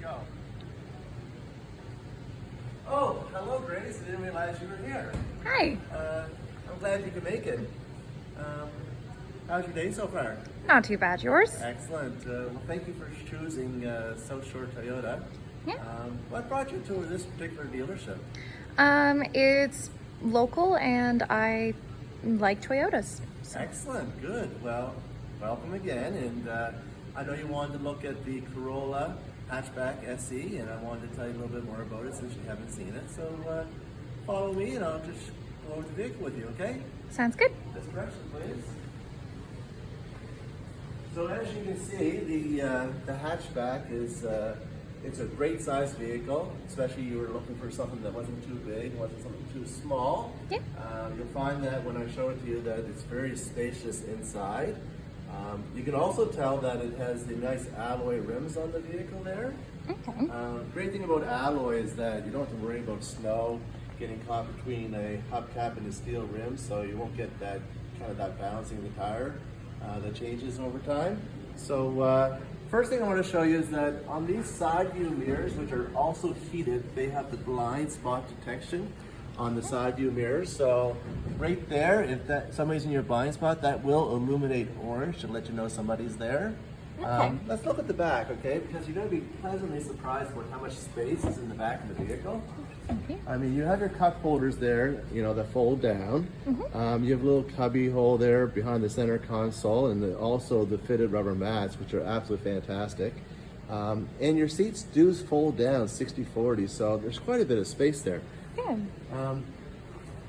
Go. Oh, hello, Grace. I didn't realize you were here. Hi. I'm glad you could make it. How's your day so far? Not too bad. Yours? Excellent. Well, thank you for choosing South Shore Toyota. Yeah. What brought you to this particular dealership? It's local and I like Toyotas. So. Excellent. Good. Well, welcome again. And I know you wanted to look at the Corolla hatchback SE, and I wanted to tell you a little bit more about it since you haven't seen it. So follow me, and I'll just go over the vehicle with you. Okay? Sounds good. This direction, please. So as you can see, the hatchback is it's a great size vehicle, especially you were looking for something that wasn't too big, wasn't something too small. Yeah. You'll find that when I show it to you that it's very spacious inside. You can also tell that it has the nice alloy rims on the vehicle there. Okay. Great thing about alloy is that you don't have to worry about snow getting caught between a hubcap and a steel rim, so you won't get that kind of that bouncing of the tire that changes over time. So first thing I want to show you is that on these side view mirrors, which are also heated, they have the blind spot detection on the side view mirrors. So right there, if that somebody's in your blind spot, that will illuminate orange to let you know somebody's there. Okay. Let's look at the back, okay? Because you're going to be pleasantly surprised about how much space is in the back of the vehicle. Okay. I mean, you have your cup holders there, you know, that fold down. You have a little cubby hole there behind the center console, and also the fitted rubber mats, which are absolutely fantastic. And your seats do fold down 60/40, so there's quite a bit of space there. Good.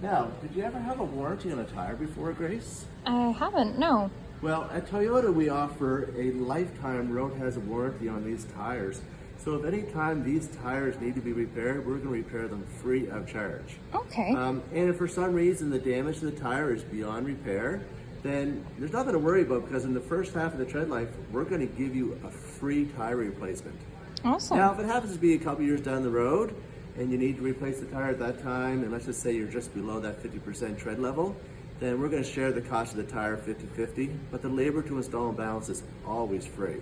Now, did you ever have a warranty on a tire before, Grace? I haven't. No. Well, at Toyota, we offer a lifetime road hazard warranty on these tires. So if any time these tires need to be repaired, we're going to repair them free of charge. Okay. And if for some reason the damage to the tire is beyond repair, then there's nothing to worry about, because in the first half of the tread life, we're going to give you a free tire replacement. Awesome. Now, if it happens to be a couple years down the road and you need to replace the tire at that time, and let's just say you're just below that 50% tread level, then we're going to share the cost of the tire 50-50, but the labor to install and balance is always free.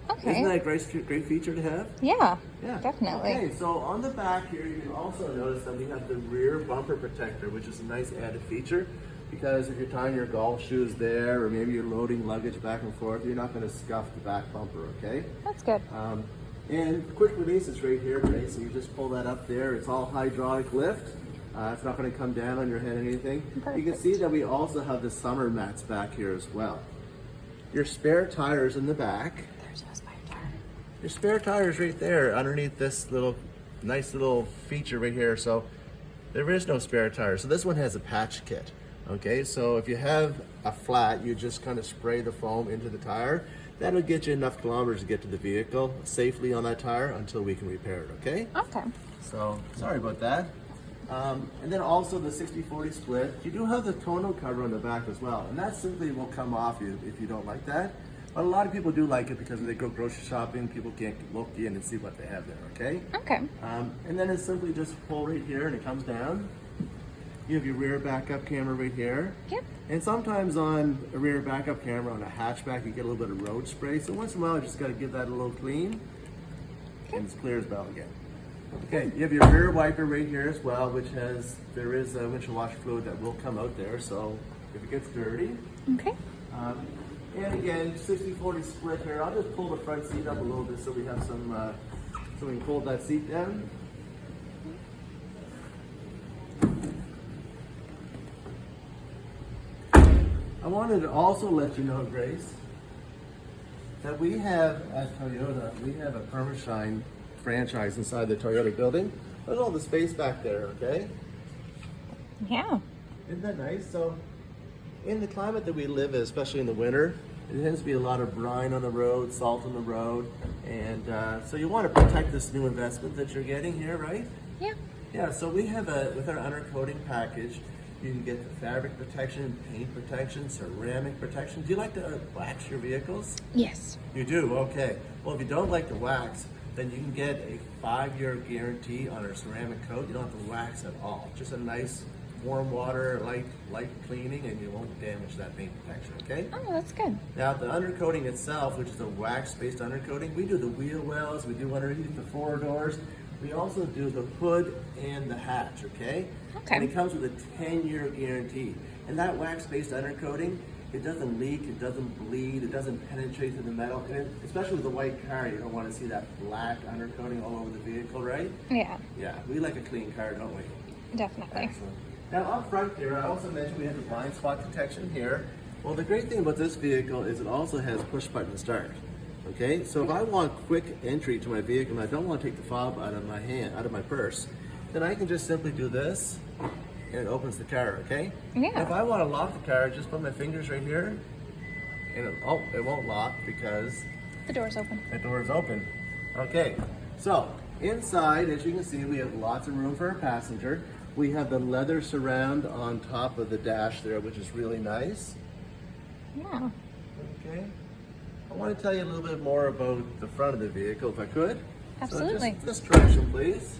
Okay. Isn't that a great feature to have? Yeah. Yeah. Definitely. Okay, so on the back here, you can also notice that we have the rear bumper protector, which is a nice added feature, because if you're tying your golf shoes there, or maybe you're loading luggage back and forth, you're not going to scuff the back bumper, okay? That's good. And quick release is right here, okay? So you just pull that up there. It's all hydraulic lift. It's not going to come down on your head or anything. Perfect. You can see that we also have the summer mats back here as well. Your spare tires in the back. There's no spare tire. Your spare tire is right there underneath this little nice little feature right here. So there is no spare tire. So this one has a patch kit. Okay, so if you have a flat, you just kind of spray the foam into the tire. That'll get you enough kilometers to get to the vehicle safely on that tire until we can repair it, okay? Okay. So, sorry about that. And then also the 60/40 split. You do have the tonneau cover on the back as well, and that simply will come off if you don't like that. But a lot of people do like it because when they go grocery shopping, people can't look in and see what they have there, okay? Okay. And then it's simply just pull right here and it comes down. You have your rear backup camera right here. Yep. And sometimes on a rear backup camera on a hatchback, you get a little bit of road spray. So once in a while, you just got to give that a little clean, and it's clear as bell again. Okay, you have your rear wiper right here as well, there is a windshield washer fluid that will come out there, so if it gets dirty. Okay. And again, 60/40 split here. I'll just pull the front seat up a little bit so we have some, so we can fold that seat down. I wanted to also let you know, Grace, that we have at Toyota, we have a Permashine franchise inside the Toyota building. Look at all the space back there, okay? Yeah. Isn't that nice? So, in the climate that we live in, especially in the winter, there tends to be a lot of brine on the road, salt on the road, and so you want to protect this new investment that you're getting here, right? Yeah. Yeah, so we have with our undercoating package, you can get the fabric protection, paint protection, ceramic protection. Do you like to wax your vehicles? Yes. You do? Okay. Well, if you don't like the wax, then you can get a 5-year guarantee on our ceramic coat. You don't have to wax at all. Just a nice warm water, light cleaning, and you won't damage that paint protection, okay? Oh, that's good. Now the undercoating itself, which is a wax-based undercoating, we do the wheel wells, we do underneath the 4 doors. We also do the hood and the hatch, okay? Okay. And it comes with a 10-year guarantee. And that wax-based undercoating, it doesn't leak, it doesn't bleed, it doesn't penetrate through the metal. And especially with a white car, you don't want to see that black undercoating all over the vehicle, right? Yeah, Yeah, we like a clean car, don't we? definitely. Excellent. Now up front here, I also mentioned we have the blind spot detection here. Well, the great thing about this vehicle is it also has push button start. Okay, so if I want quick entry to my vehicle and I don't want to take the fob out of my hand, out of my purse, then I can just simply do this and it opens the car, okay? Yeah. If I want to lock the car, just put my fingers right here and it won't lock because The door's open. the door is open. Okay, so inside, as you can see, we have lots of room for a passenger. We have the leather surround on top of the dash there, which is really nice. Yeah. Okay. I want to tell you a little bit more about the front of the vehicle, if I could. Absolutely. So just this direction, please.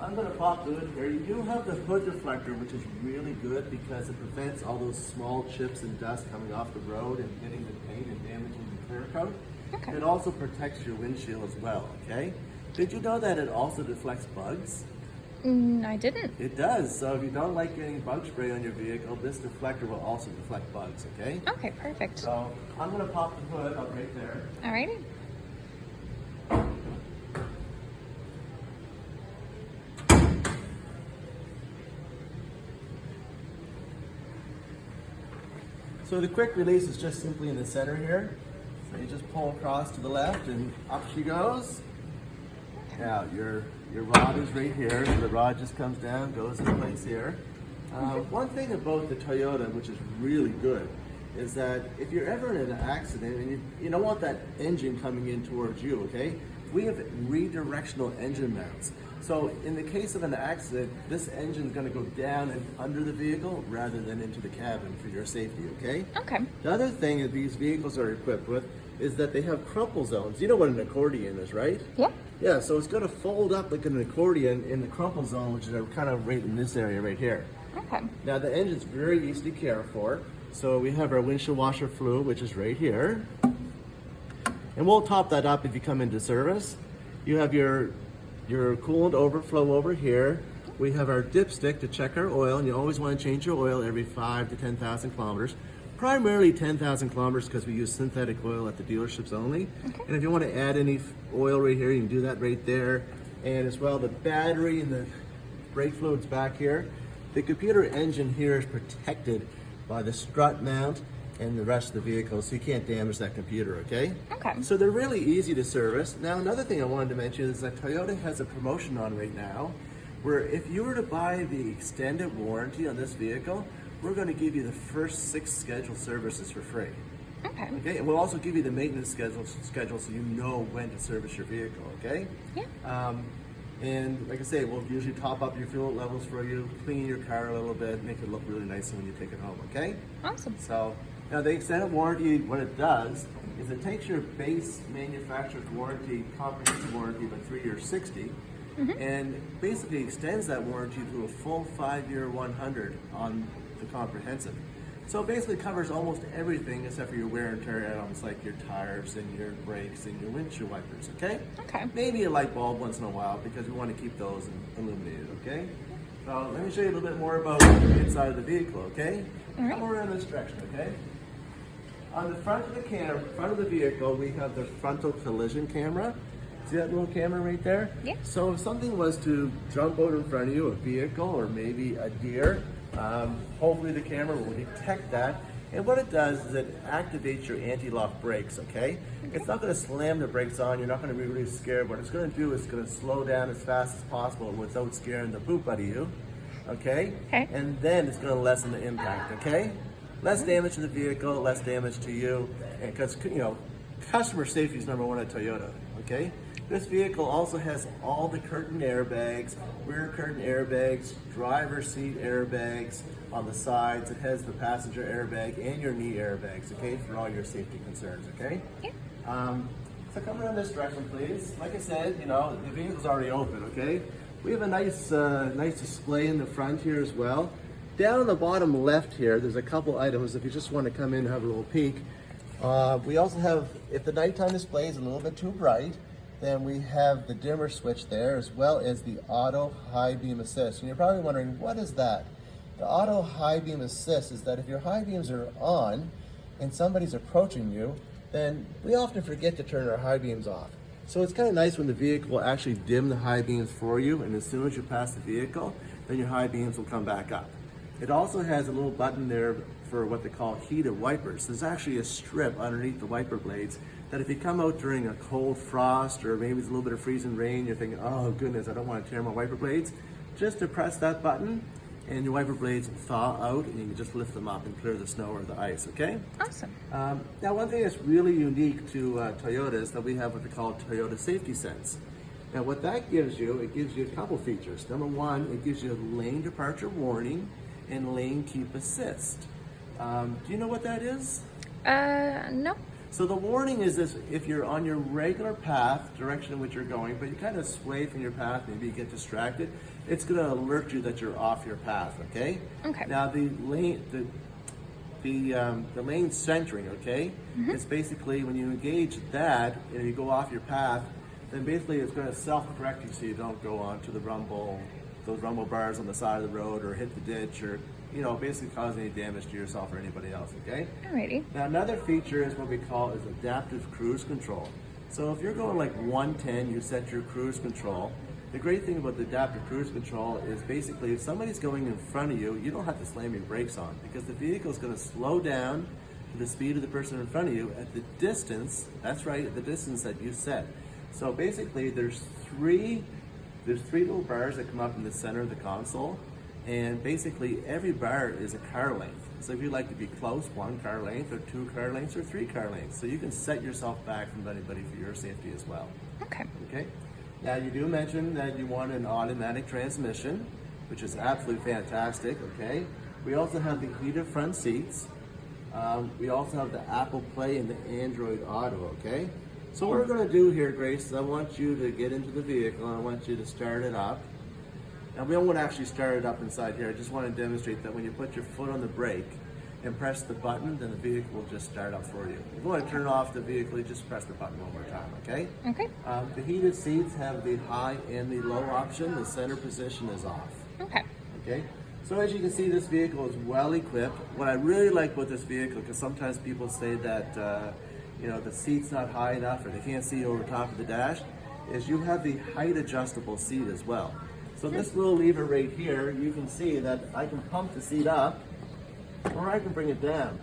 I'm going to pop the hood here. You do have the hood deflector, which is really good because it prevents all those small chips and dust coming off the road and hitting the paint and damaging the clear coat. Okay. It also protects your windshield as well, okay? Did you know that it also deflects bugs? I didn't. It does. So if you don't like getting bug spray on your vehicle, this deflector will also deflect bugs, okay? Okay, perfect. So I'm going to pop the hood up right there. Alrighty. So the quick release is just simply in the center here. So you just pull across to the left and up she goes. Now your rod is right here. So the rod just comes down, goes in place here. One thing about the Toyota, which is really good, is that if you're ever in an accident and you don't want that engine coming in towards you, okay? We have redirectional engine mounts. So in the case of an accident, this engine is going to go down and under the vehicle rather than into the cabin for your safety, okay? Okay. The other thing that these vehicles are equipped with is that they have crumple zones. You know what an accordion is, right? Yeah. Yeah, so it's going to fold up like an accordion in the crumple zone, which is kind of right in this area right here. Okay. Now the engine's very easy to care for. So we have our windshield washer fluid, which is right here. And we'll top that up if you come into service. You have your coolant overflow over here. We have our dipstick to check our oil, and you always want to change your oil every 5 to 10,000 kilometers. Primarily 10,000 kilometers because we use synthetic oil at the dealerships only. Okay. And if you want to add any oil right here, you can do that right there. And as well, the battery and the brake fluid's back here. The computer engine here is protected by the strut mount and the rest of the vehicle, so you can't damage that computer, okay? Okay. So they're really easy to service. Now, another thing I wanted to mention is that Toyota has a promotion on right now, where if you were to buy the extended warranty on this vehicle, we're going to give you the first 6 scheduled services for free. Okay. Okay, and we'll also give you the maintenance schedule so you know when to service your vehicle, okay? Yeah. And like I say, we'll usually top up your fuel levels for you, clean your car a little bit, make it look really nice when you take it home, okay? Awesome. So, now the extended warranty, what it does is it takes your base manufacturer's warranty, comprehensive warranty of a 3-year 60, and basically extends that warranty to a full 5-year 100 on the comprehensive. So it basically covers almost everything except for your wear and tear items like your tires and your brakes and your windshield wipers, okay? Okay. Maybe a light bulb once in a while because we want to keep those illuminated, okay? So let me show you a little bit more about the inside of the vehicle, okay? All right. Come around this direction, okay? On the front of the vehicle, we have the frontal collision camera. See that little camera right there? Yeah. So if something was to jump out in front of you, a vehicle or maybe a deer, hopefully the camera will detect that. And what it does is it activates your anti-lock brakes, okay? It's not going to slam the brakes on. You're not going to be really scared. What it's going to do is it's going to slow down as fast as possible without scaring the poop out of you, okay? Okay. And then it's going to lessen the impact, okay? Less damage to the vehicle, less damage to you, and because, you know, customer safety is number one at Toyota, okay? This vehicle also has all the curtain airbags, rear curtain airbags, driver seat airbags on the sides. It has the passenger airbag and your knee airbags, okay, for all your safety concerns, okay? Yeah. So come around this direction, please. Like I said, you know, the vehicle's already open, okay? We have a nice display in the front here as well. Down on the bottom left here, there's a couple items if you just want to come in and have a little peek. We also have, if the nighttime display is a little bit too bright, then we have the dimmer switch there, as well as the auto high beam assist. And you're probably wondering, what is that? The auto high beam assist is that if your high beams are on and somebody's approaching you, then we often forget to turn our high beams off. So it's kind of nice when the vehicle will actually dim the high beams for you, and as soon as you pass the vehicle, then your high beams will come back up. It also has a little button there for what they call heated wipers. There's actually a strip underneath the wiper blades that if you come out during a cold frost or maybe it's a little bit of freezing rain, you're thinking, oh goodness, I don't want to tear my wiper blades, just to press that button and your wiper blades will thaw out and you can just lift them up and clear the snow or the ice, okay? Awesome. Now one thing that's really unique to Toyota is that we have what they call Toyota Safety Sense. Now what that gives you, it gives you a couple features. Number one, it gives you a lane departure warning and lane keep assist. Do you know what that is? No. So the warning is this: if you're on your regular path, direction in which you're going, but you kind of sway from your path, maybe you get distracted, it's going to alert you that you're off your path, okay? Okay. Now the lane centering, okay? It's basically when you engage that and you go off your path, then basically it's going to self-correct you so you don't go onto the those rumble bars on the side of the road or hit the ditch or, you know, basically cause any damage to yourself or anybody else, okay? Alrighty. Now another feature is what we call is adaptive cruise control. So if you're going like 110, you set your cruise control. The great thing about the adaptive cruise control is basically if somebody's going in front of you, you don't have to slam your brakes on because the vehicle is going to slow down to the speed of the person in front of you at the distance, that's right, at the distance that you set. So basically there's three little bars that come up in the center of the console, and basically every bar is a car length. So if you like to be close, 1 car length or 2 car lengths or 3 car lengths. So you can set yourself back from anybody for your safety as well. Okay. Okay. Now you do mention that you want an automatic transmission, which is absolutely fantastic, okay? We also have the heated front seats. We also have the Apple Play and the Android Auto, okay? So what we're going to do here, Grace, is I want you to get into the vehicle and I want you to start it up. Now we don't want to actually start it up inside here. I just want to demonstrate that when you put your foot on the brake and press the button, then the vehicle will just start up for you. If you want to turn off the vehicle, you just press the button one more time, okay? Okay. The heated seats have the high and the low option. The center position is off. Okay. Okay. So as you can see, this vehicle is well equipped. What I really like about this vehicle, because sometimes people say that you know, the seat's not high enough or they can't see over top of the dash, is you have the height adjustable seat as well. So this little lever right here, you can see that I can pump the seat up or I can bring it down.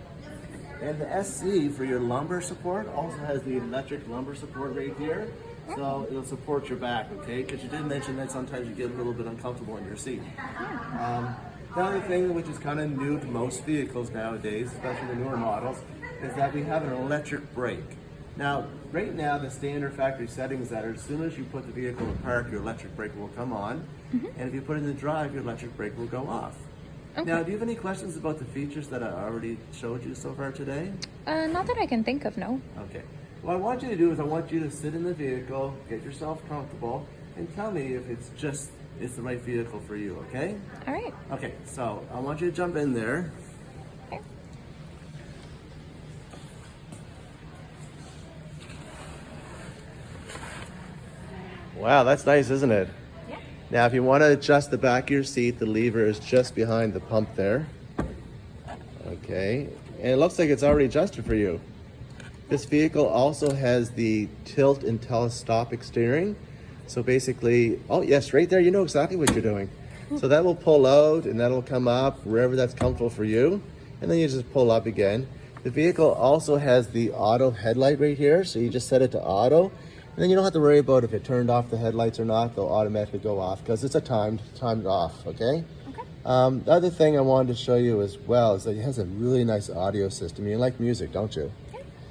And the SC for your lumbar support also has the electric lumbar support right here. So it'll support your back, okay? Because you did mention that sometimes you get a little bit uncomfortable in your seat. The other thing which is kind of new to most vehicles nowadays, especially the newer models, is that we have an electric brake. Now, right now, the standard factory settings that are as soon as you put the vehicle in park, your electric brake will come on. And if you put it in drive, your electric brake will go off. Okay. Now, do you have any questions about the features that I already showed you so far today? Not that I can think of, no. Okay. What I want you to do is I want you to sit in the vehicle, get yourself comfortable, and tell me if it's the right vehicle for you, okay? All right. Okay, so I want you to jump in there. Okay. Wow, that's nice, isn't it? Yeah. Now, if you want to adjust the back of your seat, the lever is just behind the pump there. Okay, and it looks like it's already adjusted for you. This vehicle also has the tilt and telescopic steering. So basically, oh yes, right there, you know exactly what you're doing. So that will pull out and that'll come up wherever that's comfortable for you. And then you just pull up again. The vehicle also has the auto headlight right here. So you just set it to auto. And then you don't have to worry about if it turned off the headlights or not. They'll automatically go off because it's a timed off, okay? Okay. The other thing I wanted to show you as well is that it has a really nice audio system. You like music, don't you?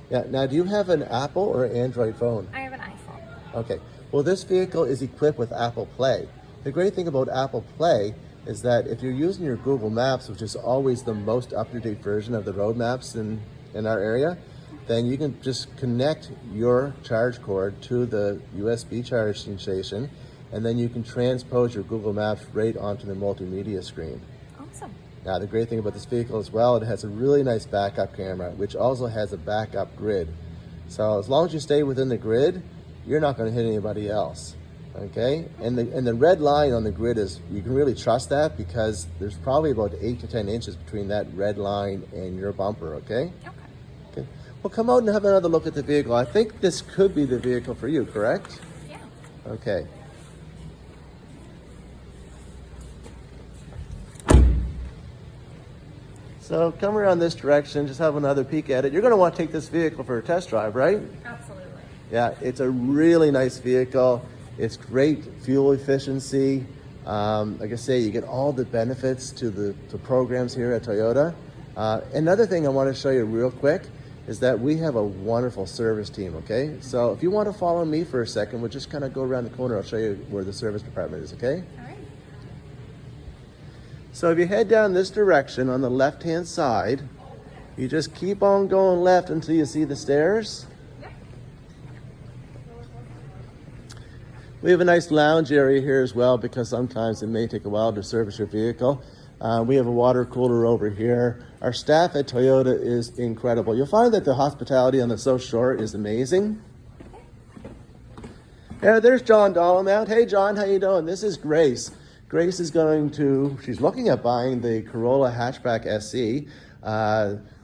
Yeah. Now, do you have an Apple or Android phone? I have an iPhone. Okay. Well, this vehicle is equipped with Apple Play. The great thing about Apple Play is that if you're using your Google Maps, which is always the most up-to-date version of the road maps in our area, then you can just connect your charge cord to the USB charging station and then you can transpose your Google Maps right onto the multimedia screen. Awesome. Now, the great thing about this vehicle as well, it has a really nice backup camera, which also has a backup grid. So as long as you stay within the grid, you're not going to hit anybody else. Okay, and the red line on the grid is, you can really trust that because there's probably about 8 to 10 inches between that red line and your bumper. Okay. Okay. Well, come out and have another look at the vehicle. I think this could be the vehicle for you, correct? Yeah. Okay. So come around this direction, just have another peek at it. You're going to want to take this vehicle for a test drive, right? Absolutely. Yeah, it's a really nice vehicle. It's great fuel efficiency. Like I say, you get all the benefits to the programs here at Toyota. Another thing I want to show you real quick is that we have a wonderful service team, okay? So if you want to follow me for a second, we'll just kind of go around the corner. I'll show you where the service department is, okay? All right. So if you head down this direction on the left-hand side, you just keep on going left until you see the stairs. We have a nice lounge area here as well because sometimes it may take a while to service your vehicle. We have a water cooler over here. Our staff at Toyota is incredible. You'll find that the hospitality on the South Shore is amazing. Yeah, there's John Dollamount. Hey John, how you doing? This is Grace. Grace is she's looking at buying the Corolla hatchback SE.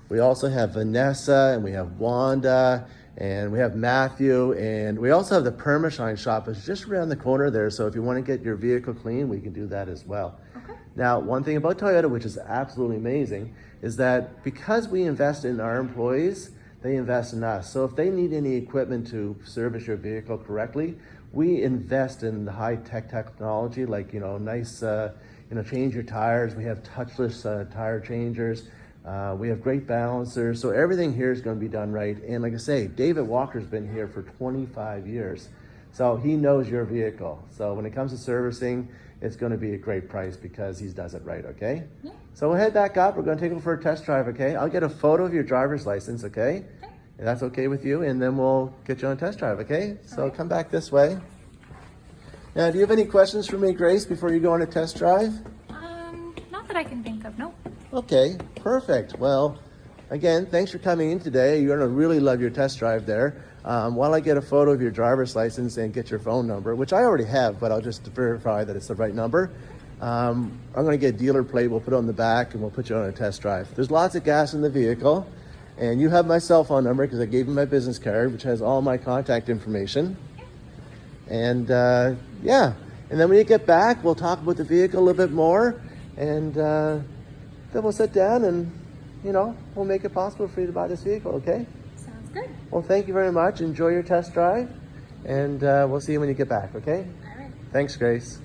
We also have Vanessa, and we have Wanda, and we have Matthew, and we also have the Permashine shop. It's just around the corner there, so if you want to get your vehicle clean, we can do that as well. Okay. Now, one thing about Toyota, which is absolutely amazing, is that because we invest in our employees, they invest in us. So if they need any equipment to service your vehicle correctly, we invest in the high-tech technology, like, nice, change your tires. We have touchless tire changers. We have great balancers, so everything here is going to be done right. And like I say, David Walker's been here for 25 years, so he knows your vehicle. So when it comes to servicing, it's going to be a great price because he does it right, okay? Yeah. So we'll head back up. We're going to take him for a test drive, okay? I'll get a photo of your driver's license, okay? If that's okay with you, and then we'll get you on a test drive, okay? So come back this way. Now, do you have any questions for me, Grace, before you go on a test drive? Not that I can think of, no. Okay, perfect. Well, again, thanks for coming in today. You're going to really love your test drive there. While I get a photo of your driver's license and get your phone number, which I already have, but I'll just verify that it's the right number. I'm going to get a dealer plate. We'll put it on the back and we'll put you on a test drive. There's lots of gas in the vehicle, and you have my cell phone number because I gave you my business card, which has all my contact information. And yeah, and then when you get back, we'll talk about the vehicle a little bit more, and then we'll sit down and, we'll make it possible for you to buy this vehicle, okay? Sounds good. Well, thank you very much. Enjoy your test drive, and we'll see you when you get back, okay? All right. Thanks, Grace.